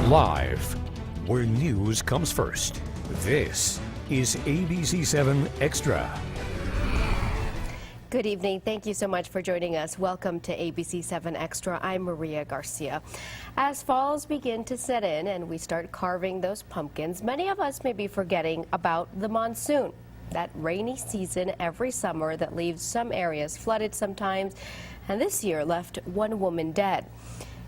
Live, where news comes first. This is ABC-7 Xtra. Good evening. Thank you so much for joining us. Welcome to ABC-7 Extra. I'm Maria Garcia. As falls begin to set in and we start carving those pumpkins, many of us may be forgetting about the monsoon. That rainy season every summer that leaves some areas flooded sometimes, and this year left one woman dead.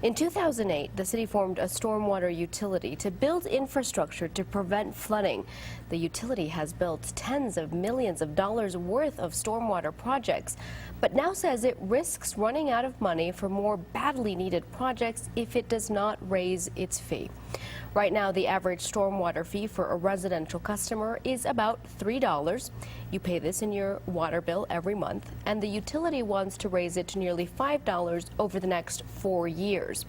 In 2008, the city formed a stormwater utility to build infrastructure to prevent flooding. The utility has built tens of millions of dollars worth of stormwater projects, but now says it risks running out of money for more badly needed projects if it does not raise its fee. Right now, the average stormwater fee for a residential customer is about $3. You pay this in your water bill every month, and the utility wants to raise it to nearly $5 over the next 4 years.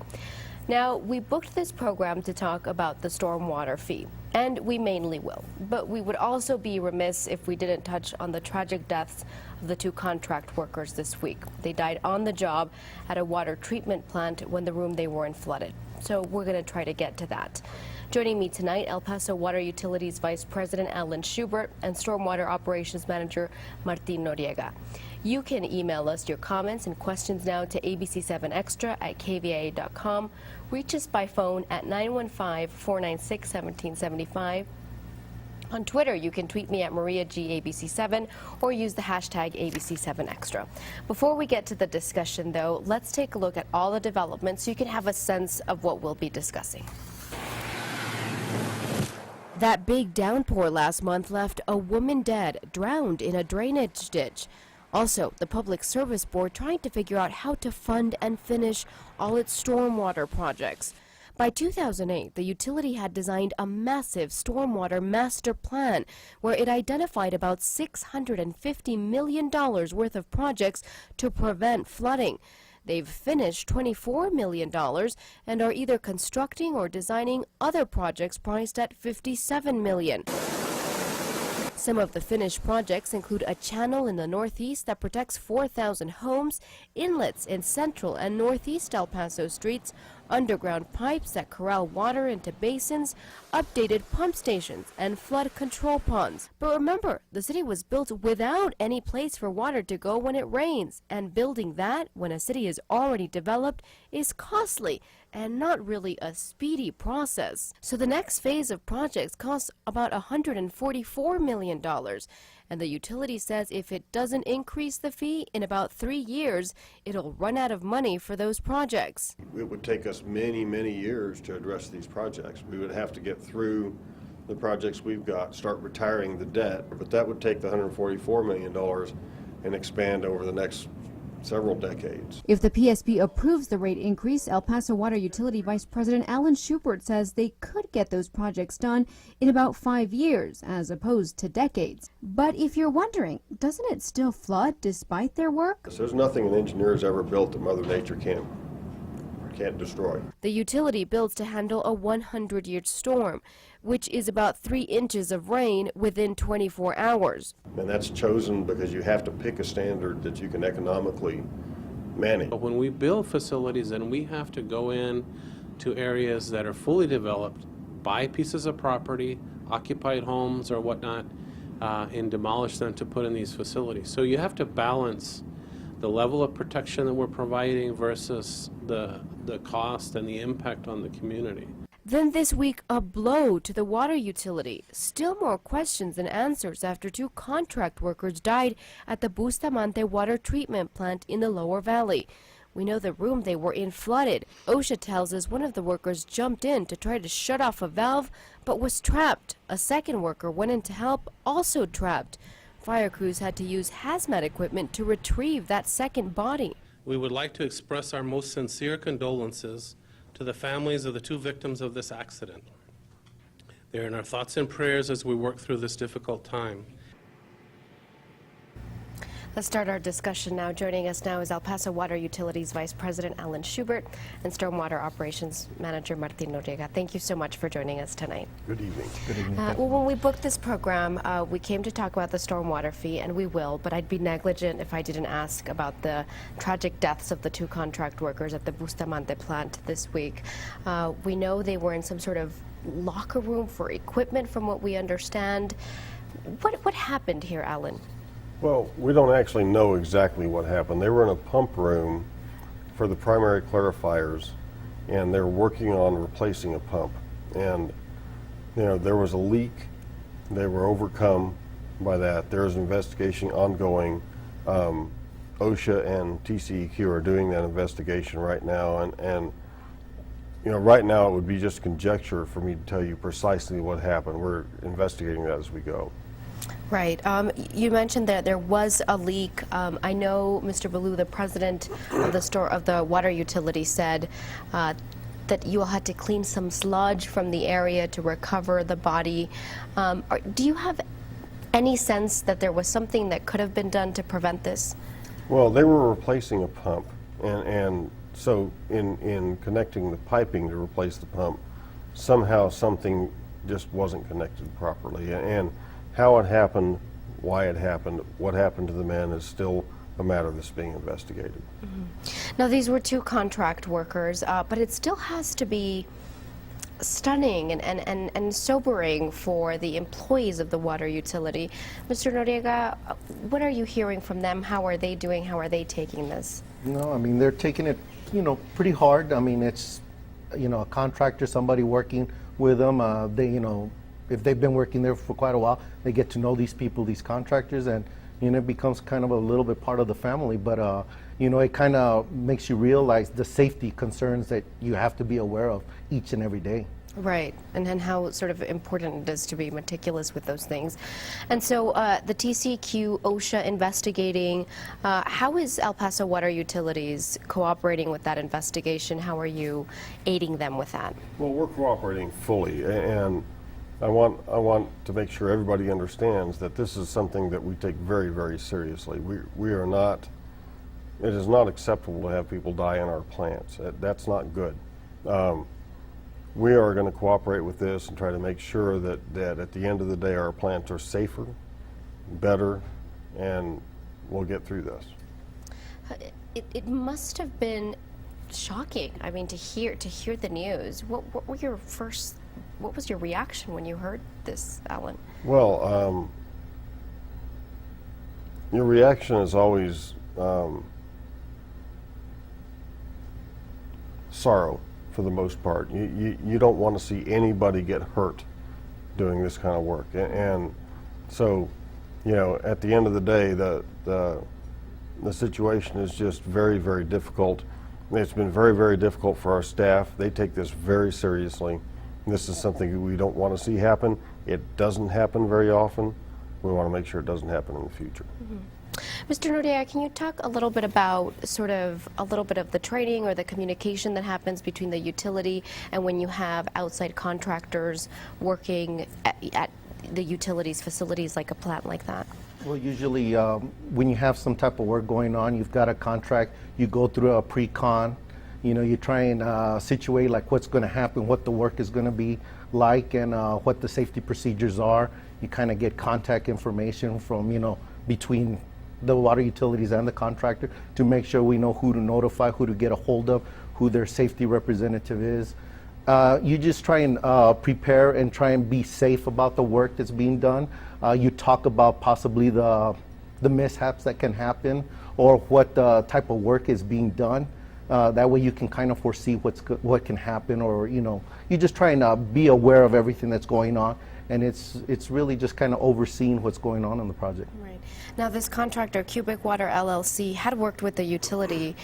Now, we booked this program to talk about the stormwater fee, and we mainly will. But we would also be remiss if we didn't touch on the tragic deaths of the 2 contract workers this week. They died on the job at a water treatment plant when the room they were in flooded. So we're going to try to get to that. Joining me tonight, El Paso Water Utilities Vice President Alan Shubert and Stormwater Operations Manager Martin Noriega. You can email us your comments and questions now to ABC7Extra at KVIA.com. Reach us by phone at 915-496-1775. On Twitter, you can tweet me at MariaGABC7 or use the hashtag ABC7Extra. Before we get to the discussion, though, let's take a look at all the developments so you can have a sense of what we'll be discussing. That big downpour last month left a woman dead, drowned in a drainage ditch. Also, the Public Service Board trying to figure out how to fund and finish all its stormwater projects. By 2008, the utility had designed a massive stormwater master plan where it identified about $650 million worth of projects to prevent flooding. They've finished $24 million and are either constructing or designing other projects priced at $57 million. Some of the finished projects include a channel in the northeast that protects 4,000 homes, inlets in central and northeast El Paso streets, underground pipes that corral water into basins, updated pump stations, and flood control ponds. But remember, the city was built without any place for water to go when it rains, and building that when a city is already developed is costly and not really a speedy process. So the next phase of projects costs about $144 million. And the utility says if it doesn't increase the fee in about 3 years, it'll run out of money for those projects. It would take us many, many years to address these projects. We would have to get through the projects we've got, start retiring the debt, but that would take the $144 million and expand over the next several decades. If the PSB approves the rate increase, El Paso Water Utility Vice President Alan Shubert says they could get those projects done in about 5 years, as opposed to decades. But if you're wondering, doesn't it still flood despite their work? There's nothing an engineer's ever built that Mother Nature can't destroy. The utility builds to handle a 100-year storm, which is about 3 inches of rain within 24 hours. And that's chosen because you have to pick a standard that you can economically manage. But when we build facilities and we have to go in to areas that are fully developed, buy pieces of property, occupied homes or whatnot, and demolish them to put in these facilities. So you have to balance the level of protection that we're providing versus the cost and the impact on the community. Then this week, a blow to the water utility. Still more questions than answers after 2 contract workers died at the Bustamante water treatment plant in the Lower Valley. We know the room they were in flooded. OSHA tells us one of the workers jumped in to try to shut off a valve, but was trapped. A second worker went in to help, also trapped. Fire crews had to use hazmat equipment to retrieve that second body. We would like to express our most sincere condolences to the families of the 2 victims of this accident. They're in our thoughts and prayers as we work through this difficult time. Let's start our discussion now. Joining us now is El Paso Water Utilities Vice President Alan Shubert and Stormwater Operations Manager Martin Noriega. Thank you so much for joining us tonight. Good evening. Good evening. Well, when we booked this program, we came to talk about the stormwater fee, and we will, but I'd be negligent if I didn't ask about the tragic deaths of the 2 contract workers at the Bustamante plant this week. We know they were in some sort of locker room for equipment, from what we understand. What happened here, Alan? Well, we don't actually know exactly what happened. They were in a pump room for the primary clarifiers, and they're working on replacing a pump. And, you know, there was a leak. They were overcome by that. There is an investigation ongoing. OSHA and TCEQ are doing that investigation right now. And you know, right now it would be just conjecture for me to tell you precisely what happened. We're investigating that as we go. Right. You mentioned that there was a leak. I know Mr. Ballou, the president of the water utility, said that you all had to clean some sludge from the area to recover the body. Do you have any sense that there was something that could have been done to prevent this? Well, they were replacing a pump, and so in connecting the piping to replace the pump, somehow something just wasn't connected properly. And how it happened, why it happened, what happened to the men is still a matter that's being investigated. Mm-hmm. Now, these were 2 contract workers, but it still has to be stunning and sobering for the employees of the water utility. Mr. Noriega, what are you hearing from them? How are they doing? How are they taking this? No, I mean, they're taking it, you know, pretty hard. I mean, it's, you know, a contractor, somebody working with them. They, you know, if they've been working there for quite a while, they get to know these people, these contractors, and, you know, it becomes kind of a little bit part of the family. But, you know, it kind of makes you realize the safety concerns that you have to be aware of each and every day. Right, and how sort of important it is to be meticulous with those things. And so the TCEQ, OSHA investigating, how is El Paso Water Utilities cooperating with that investigation? How are you aiding them with that? Well, we're cooperating fully, and I want to make sure everybody understands that this is something that we take very, very seriously. We are not, it is not acceptable to have people die in our plants. That's not good. We are going to cooperate with this and try to make sure that at the end of the day our plants are safer, better, and we'll get through this. It must have been shocking. I mean, to hear the news. What was your reaction when you heard this, Alan? Well, your reaction is always sorrow. For the most part, you don't want to see anybody get hurt doing this kind of work, and so, you know, at the end of the day, the situation is just very, very difficult. It's been very, very difficult for our staff. They take this very seriously. This is something we don't want to see happen. It doesn't happen very often. We want to make sure it doesn't happen in the future. Mm-hmm. Mr. Noriega, can you talk a little bit about a little bit of the training or the communication that happens between the utility and when you have outside contractors working at the utilities facilities like a plant like that? Well, usually when you have some type of work going on, you've got a contract, you go through a pre-con, you know, you try and situate like what's going to happen, what the work is going to be like, and what the safety procedures are. You kind of get contact information from, you know, between the water utilities and the contractor to make sure we know who to notify, who to get a hold of, who their safety representative is. You just try and prepare and try and be safe about the work that's being done. You talk about possibly the mishaps that can happen or what type of work is being done. That way you can kind of foresee what can happen, or, you know, you just try and be aware of everything that's going on. And it's really just kind of overseeing what's going on the project. Right. Now, this contractor, Cubic Water LLC, had worked with the utility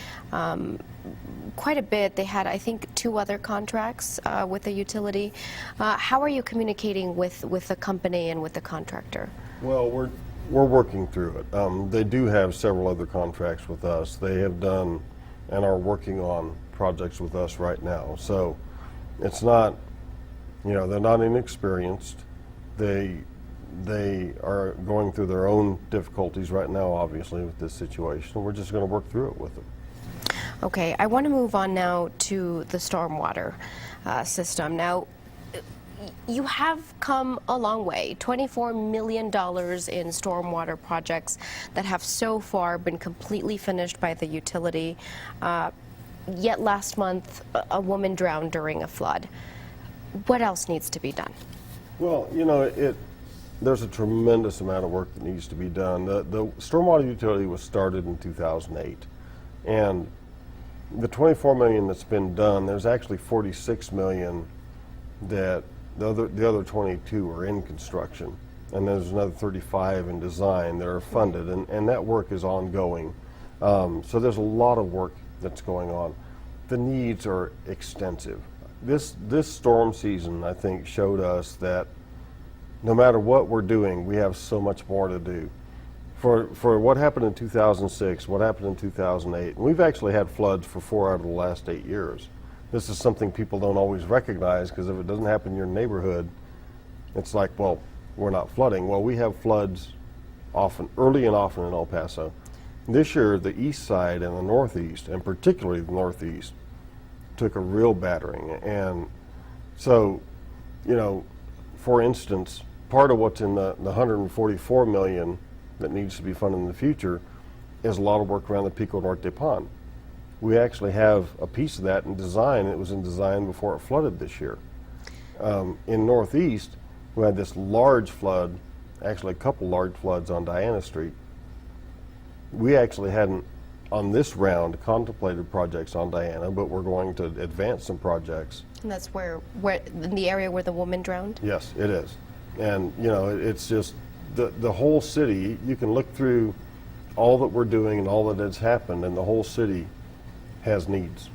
quite a bit. They had, I think, 2 other contracts with the utility. How are you communicating with the company and with the contractor? Well, we're working through it. They do have several other contracts with us. They have done and are working on projects with us right now. So it's not, you know, they're not inexperienced. They they are going through their own difficulties right now, obviously, with this situation. We're just going to work through it with them. Okay, I want to move on now to the stormwater system. Now, you have come a long way, $24 million in stormwater projects that have so far been completely finished by the utility. Yet last month, a woman drowned during a flood. What else needs to be done? Well, you know, there's a tremendous amount of work that needs to be done. The stormwater utility was started in 2008, and the $24 million that's been done, there's actually $46 million that the other 22 are in construction, and there's another 35 in design that are funded, and that work is ongoing. So there's a lot of work that's going on. The needs are extensive. This storm season, I think, showed us that no matter what we're doing, we have so much more to do. For what happened in 2006, what happened in 2008, and we've actually had floods for 4 out of the last 8 years. This is something people don't always recognize, because if it doesn't happen in your neighborhood, it's like, well, we're not flooding. Well, we have floods early and often in El Paso. This year, the east side and the northeast, and particularly the northeast, took a real battering. And so, you know, for instance, part of what's in the $144 million that needs to be funded in the future is a lot of work around the Pico Norte Pond. We actually have a piece of that in design. It was in design before it flooded this year. In Northeast, we had this large flood, actually a couple large floods on Diana Street. We actually hadn't, on this round, contemplated projects on Diana, but we're going to advance some projects. And that's where in the area where the woman drowned? Yes, it is. And, you know, it's just the whole city. You can look through all that we're doing and all that has happened, and the whole city has needs.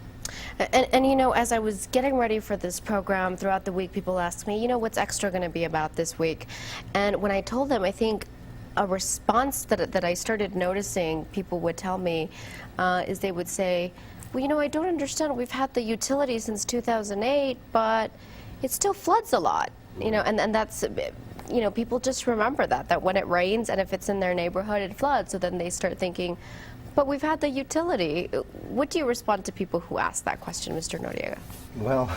And you know, as I was getting ready for this program throughout the week, people asked me, you know, what's Xtra going to be about this week? And when I told them, I think a response that I started noticing people would tell me is they would say, well, you know, I don't understand. We've had the utility since 2008, but it still floods a lot. You know, and that's, you know, people just remember that when it rains and if it's in their neighborhood, it floods. So then they start thinking, but we've had the utility. What do you respond to people who ask that question, Mr. Noriega? Well,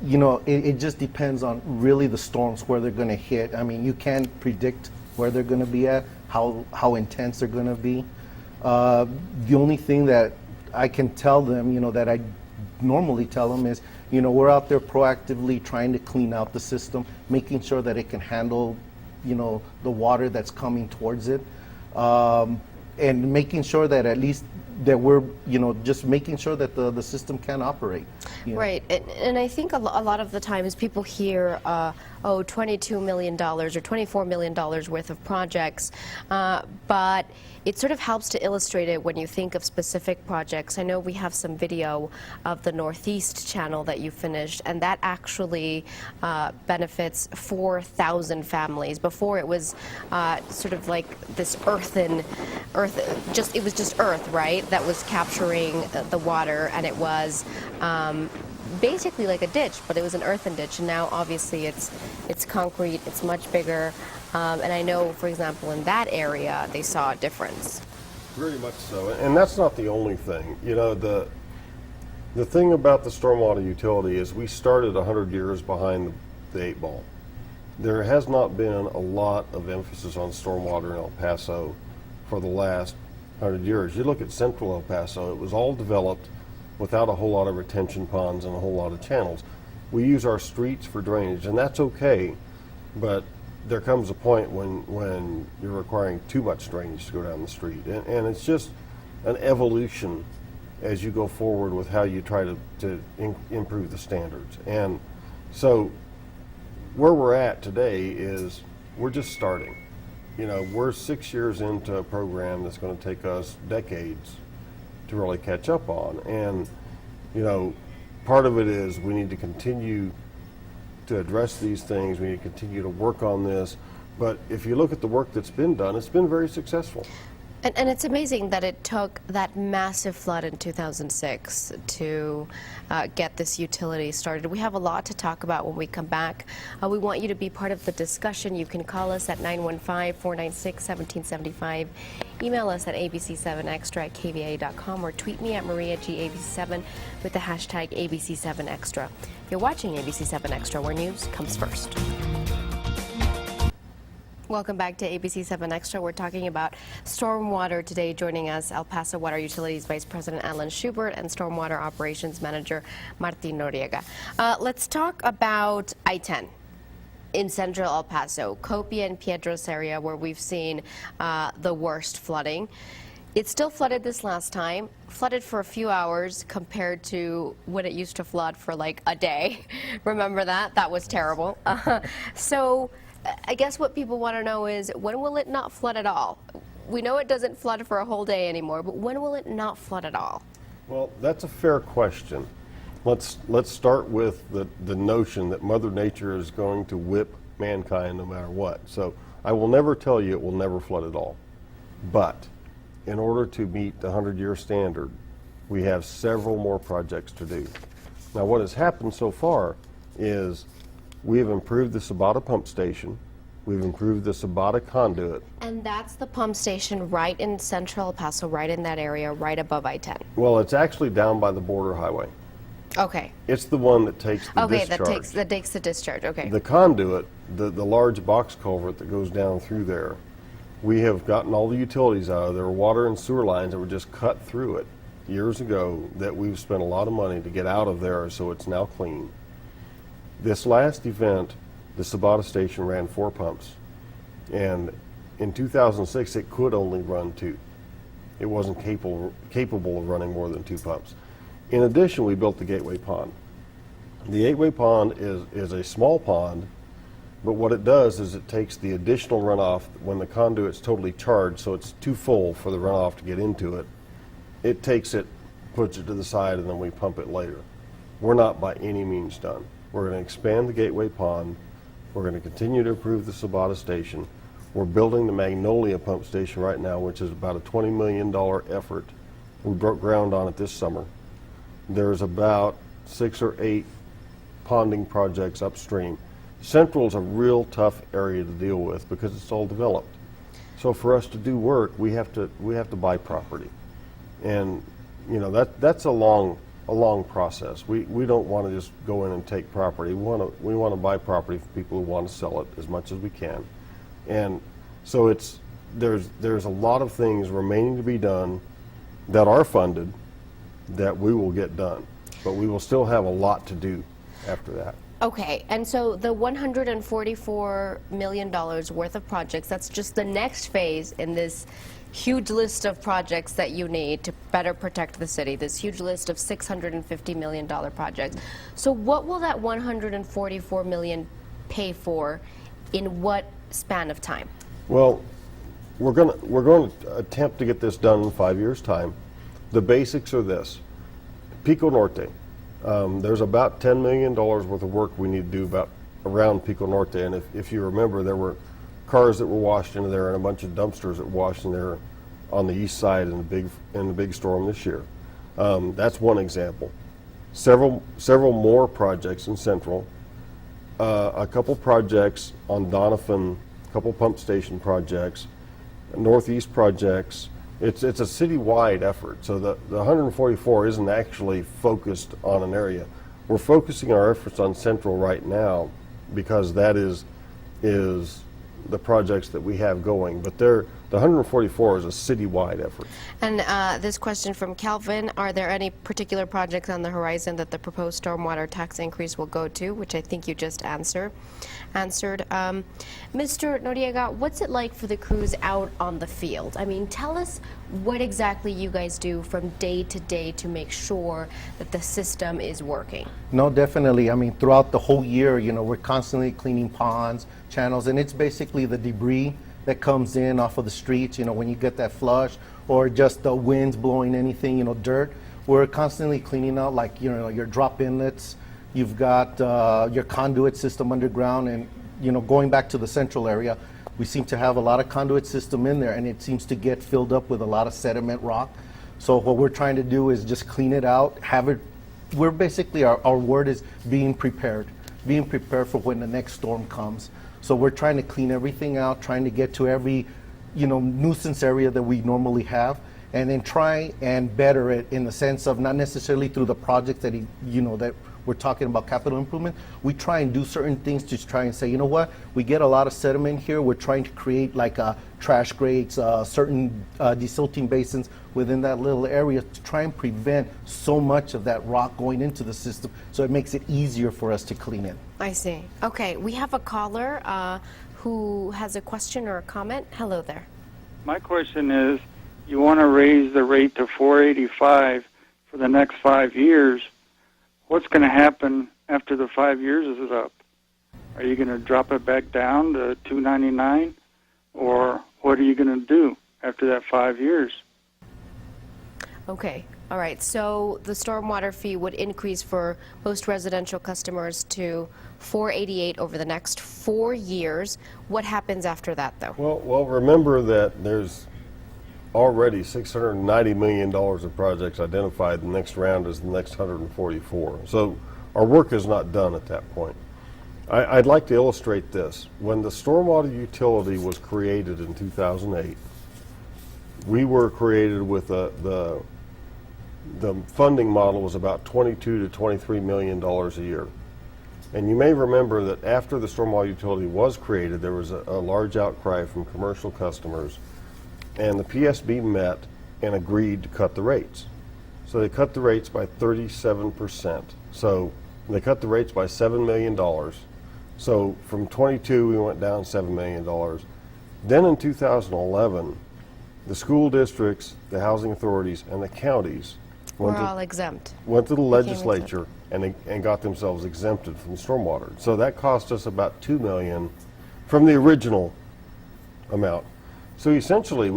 you know, it just depends on really the storms, where they're going to hit. I mean, you can't predict where they're going to be at, how intense they're going to be. The only thing that I can tell them, you know, that I normally tell them is, you know, we're out there proactively trying to clean out the system, making sure that it can handle, you know, the water that's coming towards it. And making sure that at least that we're, you know, just making sure that the system can operate. You know? Right, and I think a lot of the times people hear, oh, $22 million or $24 million worth of projects, but it sort of helps to illustrate it when you think of specific projects. I know we have some video of the Northeast channel that you finished, and that actually benefits 4,000 families. Before it was sort of like this it was just earth, right, that was capturing the water, and it was basically like a ditch, but it was an earthen ditch, and now obviously it's concrete, it's much bigger, and I know, for example, in that area they saw a difference. Very much so, and that's not the only thing. You know, the thing about the stormwater utility is we started 100 years behind the 8 ball. There has not been a lot of emphasis on stormwater in El Paso for the last 100 years. You look at central El Paso, it was all developed without a whole lot of retention ponds and a whole lot of channels. We use our streets for drainage, and that's okay, but there comes a point when you're requiring too much drainage to go down the street. And it's just an evolution as you go forward with how you try to improve the standards. And so where we're at today is we're just starting. You know, we're 6 years into a program that's going to take us decades to really catch up on. And, you know, part of it is we need to continue to address these things. We need to continue to work on this. But if you look at the work that's been done, it's been very successful. And it's amazing that it took that massive flood in 2006 to get this utility started. We have a lot to talk about when we come back. We want you to be part of the discussion. You can call us at 915-496-1775. Email us at ABC7Xtra@KVIA.com or tweet me at MariaGABC7 with the hashtag ABC7Extra. You're watching ABC7 Extra, where news comes first. Welcome back to ABC7 Extra. We're talking about stormwater today. Joining us, El Paso Water Utilities Vice President Alan Shubert and Stormwater Operations Manager Martin Noriega. Let's talk about I-10 in central El Paso, KVIA and Piedras area, where we've seen the worst flooding. It still flooded this last time, flooded for a few hours compared to when it used to flood for like a day. Remember that? That was terrible. So I guess what people want to know is, when will it not flood at all? We know it doesn't flood for a whole day anymore, but when will it not flood at all? Well, that's a fair question. Let's start with the notion that Mother Nature is going to whip mankind no matter what. So I will never tell you it will never flood at all. But in order to meet the 100-year standard, we have several more projects to do. Now, what has happened so far is we have improved the Sabata pump station. We've improved the Sabata conduit. And that's the pump station right in central El Paso, right in that area, right above I-10. Well, it's actually down by the border highway. Okay. It's the one that takes the discharge. Okay, that takes the discharge. Okay. The conduit, the large box culvert that goes down through there, we have gotten all the utilities out of there. Water and sewer lines that were just cut through it years ago that we've spent a lot of money to get out of there, so it's now clean. This last event, the Sabata station ran 4 pumps, and in 2006 it could only run 2. It wasn't capable of running more than 2 pumps. In addition, we built the Gateway Pond. The Gateway Pond is a small pond, but what it does is it takes the additional runoff when the conduit's totally charged, so it's too full for the runoff to get into it. It takes it, puts it to the side, and then we pump it later. We're not by any means done. We're going to expand the Gateway Pond. We're going to continue to improve the Sabata station. We're building the Magnolia pump station right now, which is about a $20 million effort. We broke ground on it this summer. There's about 6 or 8 ponding projects upstream. Central is a real tough area to deal with because it's all developed. So for us to do work, we have to buy property, and you know that's a long process. We don't want to just go in and take property. We want to buy property for people who want to sell it as much as we can, and so there's a lot of things remaining to be done that are funded that we will get done, but we will still have a lot to do after that. Okay, and so the $144 million worth of projects, that's just the next phase in this huge list of projects that you need to better protect the city, this huge list of $650 million projects. So what will that $144 million pay for in what span of time? Well, we're going to attempt to get this done in 5 years' time. The basics are this. Pico Norte. There's about $10 million worth of work we need to do around Pico Norte, and if you remember, there were cars that were washed into there and a bunch of dumpsters that were washed in there on the east side in the big storm this year. That's one example. Several more projects in Central, a couple projects on Doniphan, a couple pump station projects, northeast projects. It's a citywide effort, so the 144 isn't actually focused on an area. We're focusing our efforts on Central right now because that is the projects that we have going, but the 144 is a citywide effort. And this question from Calvin, are there any particular projects on the horizon that the proposed stormwater tax increase will go to, which I think you just answered. Mr. Noriega, what's it like for the crews out on the field? I mean, tell us what exactly you guys do from day to day to make sure that the system is working. No, definitely. I mean, throughout the whole year, you know, we're constantly cleaning ponds, channels, and it's basically the debris that comes in off of the streets, you know, when you get that flush or just the winds blowing anything, you know, dirt. We're constantly cleaning out, like, you know, your drop inlets. You've got your conduit system underground, and, you know, going back to the Central area, We seem to have a lot of conduit system in there, and it seems to get filled up with a lot of sediment rock. So what we're trying to do is just clean it out, have it, we're basically, our word is being prepared for when the next storm comes. So we're trying to clean everything out, trying to get to every, nuisance area that we normally have, and then try and better it in the sense of not necessarily through the projects that that we're talking about capital improvement. We try and do certain things to try and say, you know what, we get a lot of sediment here. We're trying to create like trash grates, certain desilting basins within that little area to try and prevent so much of that rock going into the system, so it makes it easier for us to clean it. I see. Okay, we have a caller who has a question or a comment. Hello there. My question is, you want to raise the rate to 485 for the next 5 years. What's going to happen after the 5 years is up? Are you going to drop it back down to 299, or what are you going to do after that 5 years? Okay. All right. So the stormwater fee would increase for most residential customers to $488 over the next 4 years. What happens after that, though? Well, remember that there's already $690 million of projects identified. The next round is the next 144. So our work is not done at that point. I'd like to illustrate this. When the stormwater utility was created in 2008, we were created with the funding model was about $22 to $23 million a year. And you may remember that after the stormwater utility was created, there was a large outcry from commercial customers, and the PSB met and agreed to cut the rates. So they cut the rates by 37%. So they cut the rates by $7 million. So from 22, we went down $7 million. Then in 2011, the school districts, the housing authorities, and the counties We're all exempt. went to the legislature and got themselves exempted from stormwater. So that cost us about $2 million from the original amount. So essentially,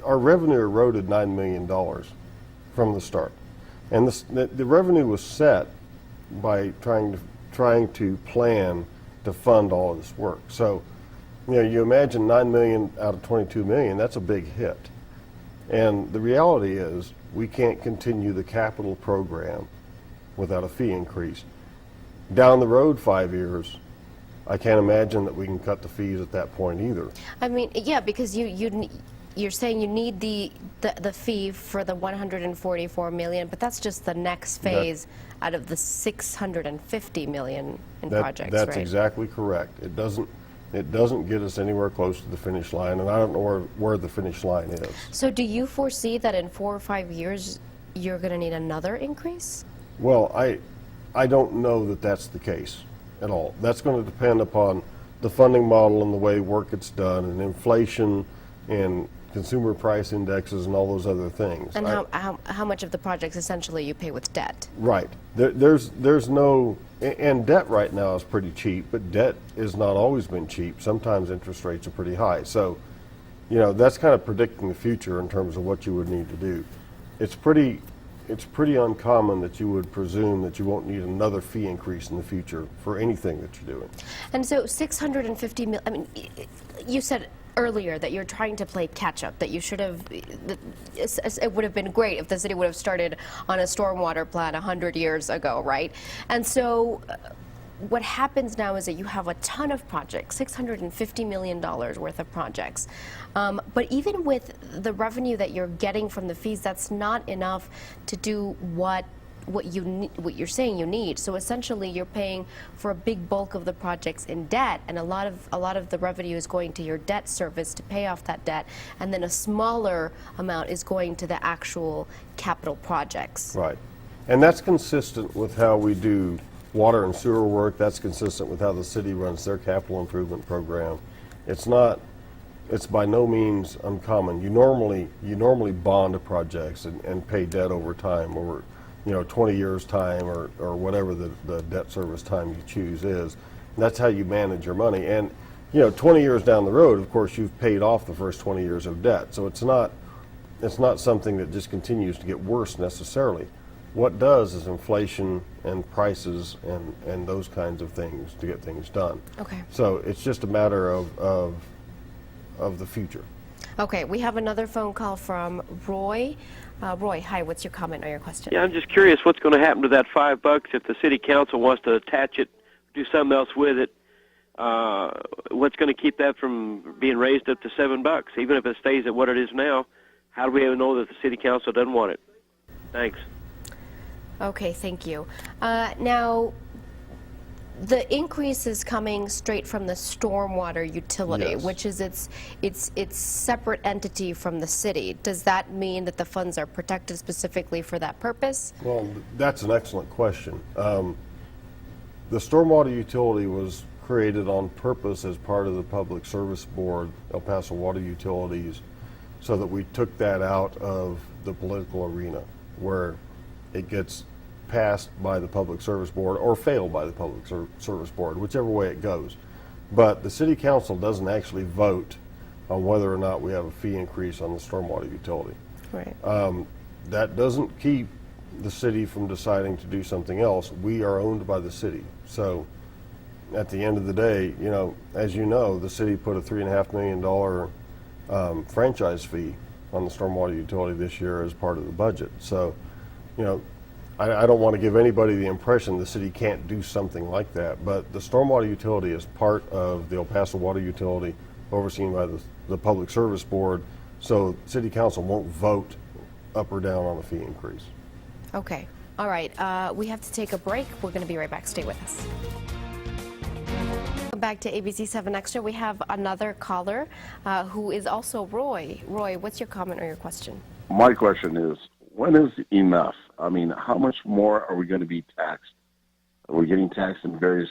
our revenue eroded $9 million from the start, and the revenue was set by trying to plan to fund all of this work. So, you imagine $9 million out of $22 million. That's a big hit, and the reality is we can't continue the capital program without a fee increase. Down the road 5 years, I can't imagine that we can cut the fees at that point either. I mean, yeah, because you're saying you need the fee for the 144 million, but that's just the next phase out of the 650 million in projects, that's right? exactly correct. It doesn't get us anywhere close to the finish line, and I don't know where the finish line is. So do you foresee that in 4 or 5 years you're going to need another increase? Well, I don't know that that's the case at all. That's going to depend upon the funding model and the way work gets done, and inflation and consumer price indexes and all those other things. And how much of the projects essentially you pay with debt? Right. There's no, and debt right now is pretty cheap, but debt has not always been cheap. Sometimes interest rates are pretty high. So, that's kind of predicting the future in terms of what you would need to do. It's pretty uncommon that you would presume that you won't need another fee increase in the future for anything that you're doing. And so 650 million, I mean, you said earlier that you're trying to play catch up, that you should have, it would have been great if the city would have started on a stormwater plan 100 years ago, right? And so what happens now is that you have a ton of projects, $650 million worth of projects. But even with the revenue that you're getting from the fees, that's not enough to do what you're saying you need. So essentially, you're paying for a big bulk of the projects in debt, and a lot of the revenue is going to your debt service to pay off that debt, and then a smaller amount is going to the actual capital projects. Right, and that's consistent with how we do water and sewer work. That's consistent with how the city runs their capital improvement program. It's by no means uncommon. You normally bond projects and pay debt over time, over 20 years time or whatever the debt service time you choose is. And that's how you manage your money. And 20 years down the road, of course, you've paid off the first 20 years of debt. So it's not something that just continues to get worse necessarily. What does is inflation and prices and those kinds of things to get things done. Okay. So it's just a matter of of the future. Okay, we have another phone call from Roy. Roy, hi, what's your comment or your question? Yeah, I'm just curious what's going to happen to that $5 if the city council wants to attach it, do something else with it. What's going to keep that from being raised up to $7? Even if it stays at what it is now, how do we ever know that the city council doesn't want it? Thanks. Okay, thank you. Now, the increase is coming straight from the stormwater utility, Yes. which is its separate entity from the city. Does that mean that the funds are protected specifically for that purpose? Well, that's an excellent question. The stormwater utility was created on purpose as part of the Public Service Board, El Paso Water Utilities, so that we took that out of the political arena where it gets passed by the Public Service Board or failed by the Public Service Board, whichever way it goes. But the City Council doesn't actually vote on whether or not we have a fee increase on the stormwater utility. Right. That doesn't keep the city from deciding to do something else. We are owned by the city. So at the end of the day, you know, as you know, the city put a $3.5 million franchise fee on the stormwater utility this year as part of the budget. So, you know, I don't want to give anybody the impression the city can't do something like that, but the stormwater utility is part of the El Paso Water Utility overseen by the Public Service Board, so City Council won't vote up or down on a fee increase. Okay. All right. We have to take a break. We're going to be right back. Stay with us. Welcome back to ABC-7 Extra. We have another caller who is also Roy. Roy, what's your comment or your question? My question is, when is enough? I mean, how much more are we going to be taxed? We're getting taxed in various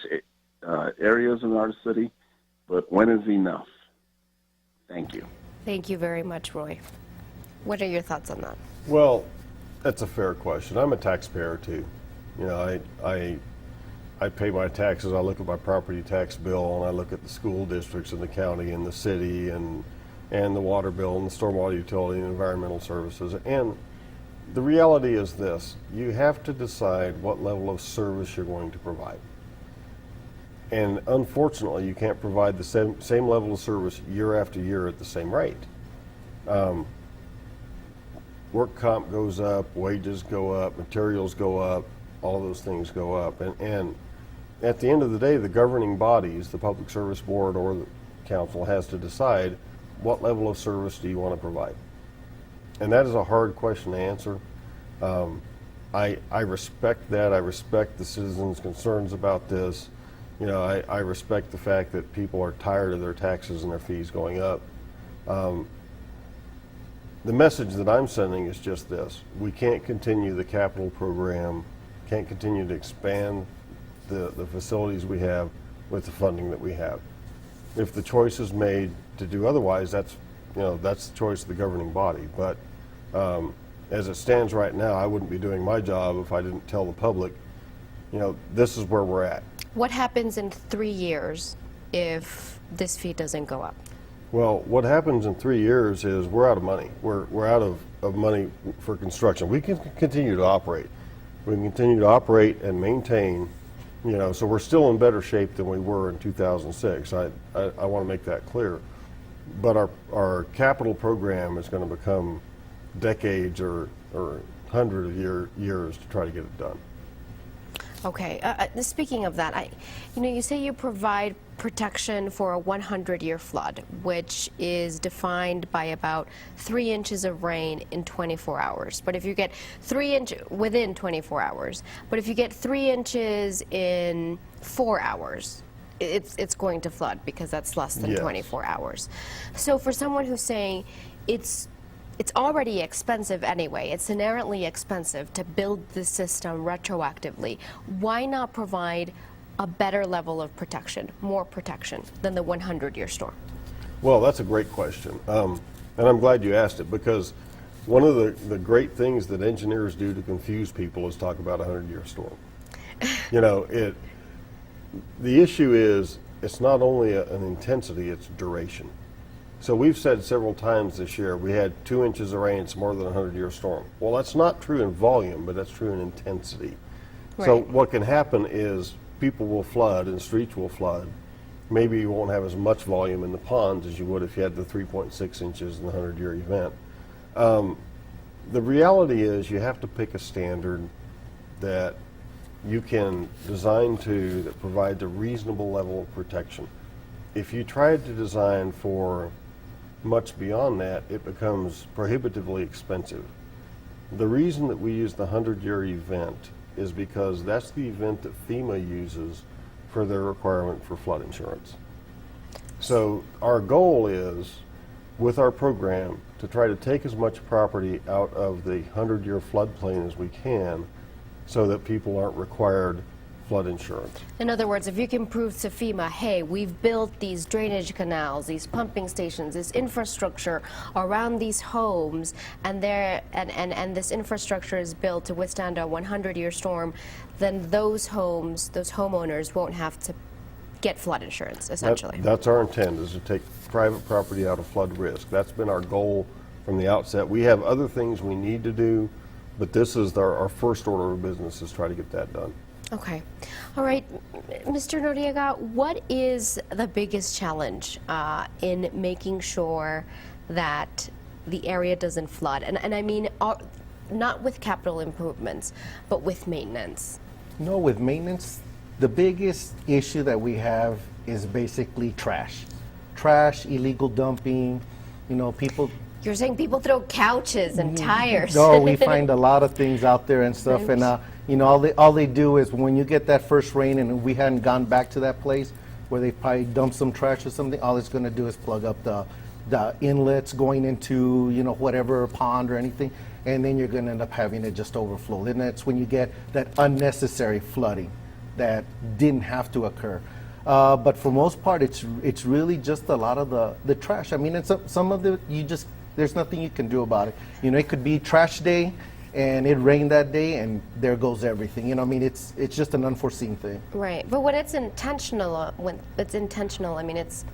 areas in our city, but when is enough? Thank you. Thank you very much, Roy. What are your thoughts on that? Well, that's a fair question. I'm a taxpayer too. You know, I pay my taxes. I look at my property tax bill, and I look at the school districts in the county and the city, and the water bill and the stormwater utility and environmental services. And the reality is this: you have to decide what level of service you're going to provide. And unfortunately, you can't provide the same level of service year after year at the same rate. Work comp goes up, wages go up, materials go up, all those things go up. And at the end of the day, the governing bodies, the Public Service Board or the council, has to decide what level of service do you want to provide. And that is a hard question to answer. I respect that. I respect the citizens' concerns about this. You know, I respect the fact that people are tired of their taxes and their fees going up. The message that I'm sending is just this: we can't continue the capital program, can't continue to expand the facilities we have with the funding that we have. If the choice is made to do otherwise, that's the choice of the governing body. But as it stands right now, I wouldn't be doing my job if I didn't tell the public, you know, this is where we're at. What happens in 3 years if this fee doesn't go up? Well, what happens in 3 years is we're out of money. We're out of money for construction. We can continue to operate. We can continue to operate and maintain, you know, so we're still in better shape than we were in 2006. I want to make that clear. But our capital program is going to become decades or hundreds of years to try to get it done. Okay. Speaking of that, you say you provide protection for a 100-year flood, which is defined by about 3 inches of rain in 24 hours. But if you get 3 inches within 24 hours, but if you get 3 inches in 4 hours, it's going to flood because that's less than 24 hours. So for someone who's saying it's already expensive anyway, it's inherently expensive to build the system retroactively, why not provide a better level of protection, more protection than the 100-year storm? Well, that's a great question. And I'm glad you asked it, because one of the great things that engineers do to confuse people is talk about a 100-year storm. You know, the issue is it's not only an intensity, it's duration. So we've said several times this year we had 2 inches of rain, it's more than a 100-year storm. Well, that's not true in volume, but that's true in intensity. Right. So what can happen is people will flood and streets will flood, maybe you won't have as much volume in the ponds as you would if you had the 3.6 inches in the 100-year event. The reality is you have to pick a standard that you can design to that provides a reasonable level of protection. If you tried to design for much beyond that, it becomes prohibitively expensive. The reason that we use the 100-year event is because that's the event that FEMA uses for their requirement for flood insurance. So our goal is, with our program, to try to take as much property out of the 100-year floodplain as we can so that people aren't required flood insurance. In other words, if you can prove to FEMA, hey, we've built these drainage canals, these pumping stations, this infrastructure around these homes, and this infrastructure is built to withstand a 100-year storm, then those homes, those homeowners won't have to get flood insurance, essentially. That's our intent, is to take private property out of flood risk. That's been our goal from the outset. We have other things we need to do, but this is our first order of business, is try to get that done. Okay. All right. Mr. Noriega, what is the biggest challenge in making sure that the area doesn't flood? And I mean, not with capital improvements, but with maintenance. No, with maintenance, the biggest issue that we have is basically trash. Trash, illegal dumping, people. You're saying people throw couches and tires. No, we find a lot of things out there and stuff, and all they do is when you get that first rain and we hadn't gone back to that place where they probably dumped some trash or something, all it's going to do is plug up the inlets going into whatever pond or anything, and then you're going to end up having it just overflow. And that's when you get that unnecessary flooding that didn't have to occur. But for most part, it's really just a lot of the trash. I mean, it's some of the there's nothing you can do about it. It could be trash day, and it rained that day, and there goes everything. I mean, it's just an unforeseen thing. Right, but when it's intentional, I mean, it's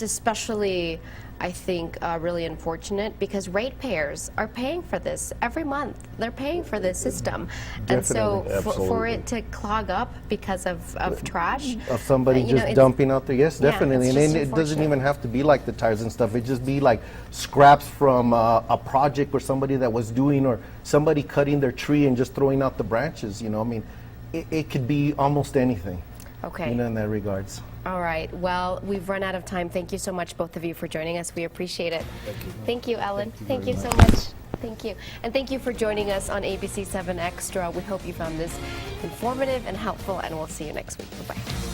especially, I think, really unfortunate because ratepayers are paying for this every month. They're paying for this system. And so for it to clog up because of trash. Of somebody just dumping out there, yes, definitely. And then it doesn't even have to be like the tires and stuff. It just be like scraps from a project or somebody that was doing, or somebody cutting their tree and just throwing out the branches, I mean, it could be almost anything. Okay. In that regards. All right. Well, we've run out of time. Thank you so much, both of you, for joining us. We appreciate it. Thank you, Ellen. Thank you so much. Thank you. And thank you for joining us on ABC-7 Extra. We hope you found this informative and helpful, and we'll see you next week. Bye-bye.